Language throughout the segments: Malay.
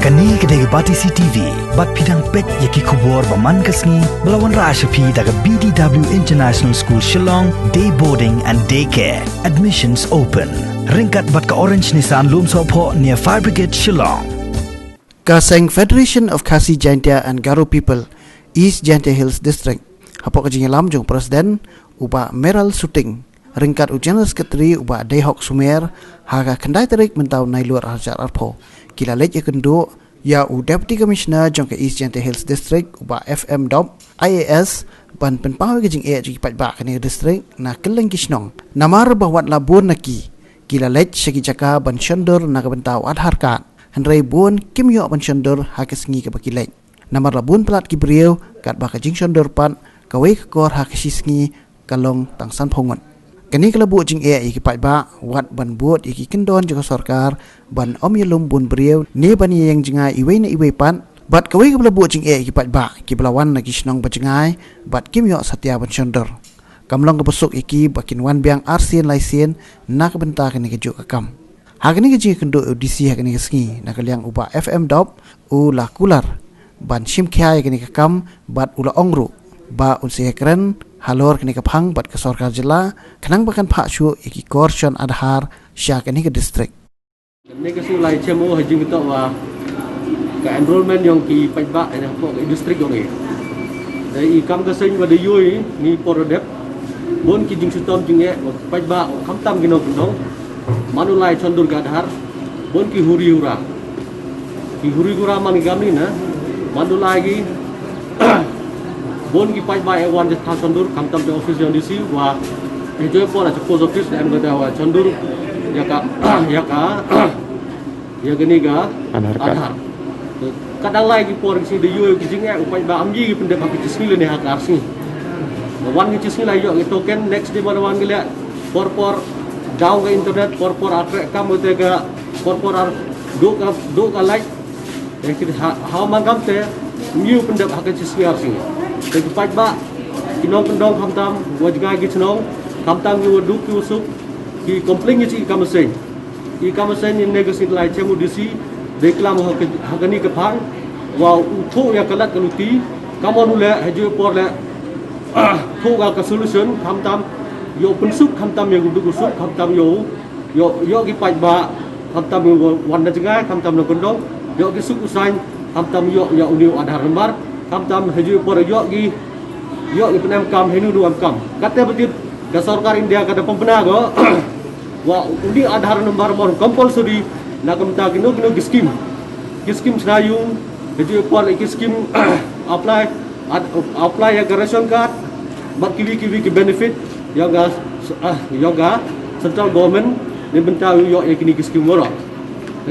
Kani kedai bati CTV, bat pidang pet yaki kubur baman kasni melawan Rashapi daga BDW International School Shillong, day boarding and daycare. Admissions open. Ringkat bat ka Orange Nissan Lum Sopo near Fire Brigade Shillong. Kaseng Federation of Khasi Jaintia and Garo People, East Jaintia Hills District. Hapok kajing lamjung Presiden uba Meral Suting. Ringkat General Secretary uba Dayhok Sumer haga kendai terik mentau nai luar hajar arpo. Kila lej ikendo ya Deputy Commissioner jongke East Jaintia Hills District uba FM Dop IAS ban penpawe kajing jiki patba kani district na keleng kisnong. Namar bahwat labun naki. Kila lej segi jaka ban syondur na kabentau adhar kad. Henry bun kimyo ban syondur hakesengi ke bakilej. Namar labun pelat kibriu kat bakajing syondur pan kawe kekor hakesisngi kalong tangsan pongon. Kini kalau buat jing iki patba wat ban buat iki kendon juga sarkar ban om yelum bun beriau ni ban yang jengai iwe na iwe pan bat kawe kalau buat jing iki patba ki belawan lagi senong bajengai bat kim yo satya ban syonder kamlong kebesuk iki bakin wan biang arsin laisien nak benta kini kejuk akam hagini keji kendo audisi hagini kesengi nak liang uba FM dop ulah kular ban sim kiai kini kekam bat ulah ongru ba unsi keren halor kini kephang bat ke sarkar jela kenang bakan pak syu iki korsion adhar sya kini ke distrik ini ke sulai cemo hajing kita wa ke enrollment yang ki pajba yang pok distrik dong ni dari ikam ke sing wa de yui ni porodep bon ki jing sutom jing pajba kam tam gino dong manulai chondur ga adhar bon ki huri hura man gam ni na manulai gi bon ki pajba wan je tha chondur kam tam je office yang disi wa enjoy por as post office em gata wa chondur ya gini ga adhar kadang lagi por si de yo ki jing pajba amji ki pendep ki cisni le ne hak arsi wan ki cisni la yo ki token next day wan ki le por down ke internet por atre kam te ga por ar do ka like ki how man kam te new pendep hak cisni arsi jadi pajba kinong kendong kamtam wajga gi chnong kamtam gi wadu ki usuk ki komplain gi kamaseng ni negosit lai chemu disi deklam hagani ke phang wa utho ya kalat kaluti kamonu le haju por le tho ga solution kamtam yo pensuk kamtam yang gudu usuk kamtam yo gi pajba kamtam wan janga kamtam no kendong yo gi suk usain kamtam yo uniu adhar lembar kamtam haju por yo gi penem kam henu du kam kate betit ga sarkar India kada pembena go wa undi adhar nomor mor compulsory na kamta gino skim snayung haju por iki skim apply ya ration card bak kiwi ki benefit yoga central government ni benta yo ekini skim moro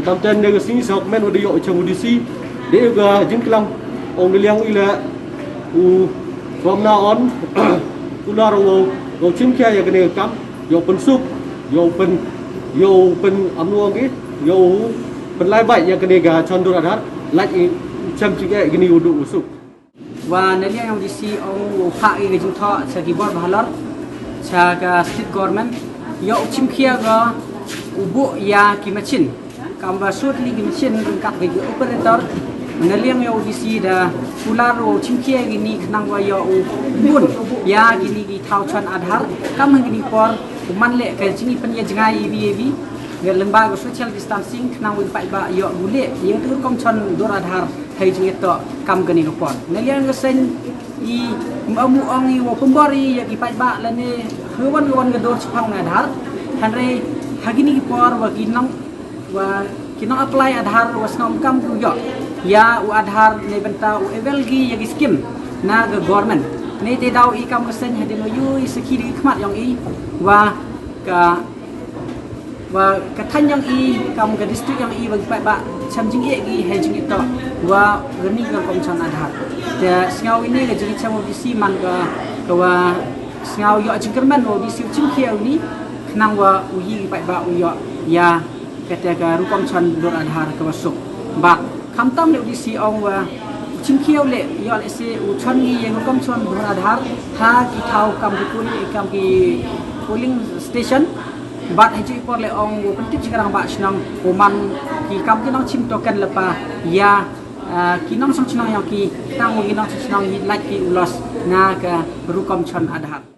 kamten negasi sakmen ode yo chamudisi de ga jingklang ong liang ila from now on ular go chimkia ya kene kam yo pensuk yo pen amnuang ge yo penlai bai ya kene ga chondur adhar like cham chige gini udu usuk wa naliang yang disi ong pha ge jing tho sa ki bor bhalor cha ga state government yo chimkia ga ubu ya ki machine kam ba sut li ki machine kap ge operator naliang yo disi da ular ro chimkia gini khnang wa yo bun ya gini gi thau chan adhar kam gini por man le ka chini pen ya jangai ev ge lembaga social distancing khnang wi pai ba yo gule yang tu kom chan dor adhar thai jing to kam gini ko por naliang ge sen I amu ong I wo pembori ya gi pai ba la ne hwan ge dor chpang adhar hanre hagini gi por wa kinong apply adhar wasnom kam ku yo ya u adhar ne benta u evelgi ya skim na ga government ne te dau I kam kesen hadin yu sekiri khmat yang I wa ka than yang I kam ga district yang I bagi ba chamjing gi hejing ito wa gani ga kom chan adhar te sngau ini ga jigi chamo disi man ga wa sngau yo jingkerman wo disi chimkheu ni khnang wa u yi ba u yo ya kata ga rupam chan dor adhar ka wasuk ba kamtam le disi ong wa chimkhieu le yo le se u chon gi yang kom chon dor adhar ha ki thau kam ki polling station bat haji por le ong wo pentit sekarang ba senang uman ki kam ki nang chim token lepa ya ki nang sang senang yang ki tang wo ki nang senang like ki ulos na ka rukom chon adhat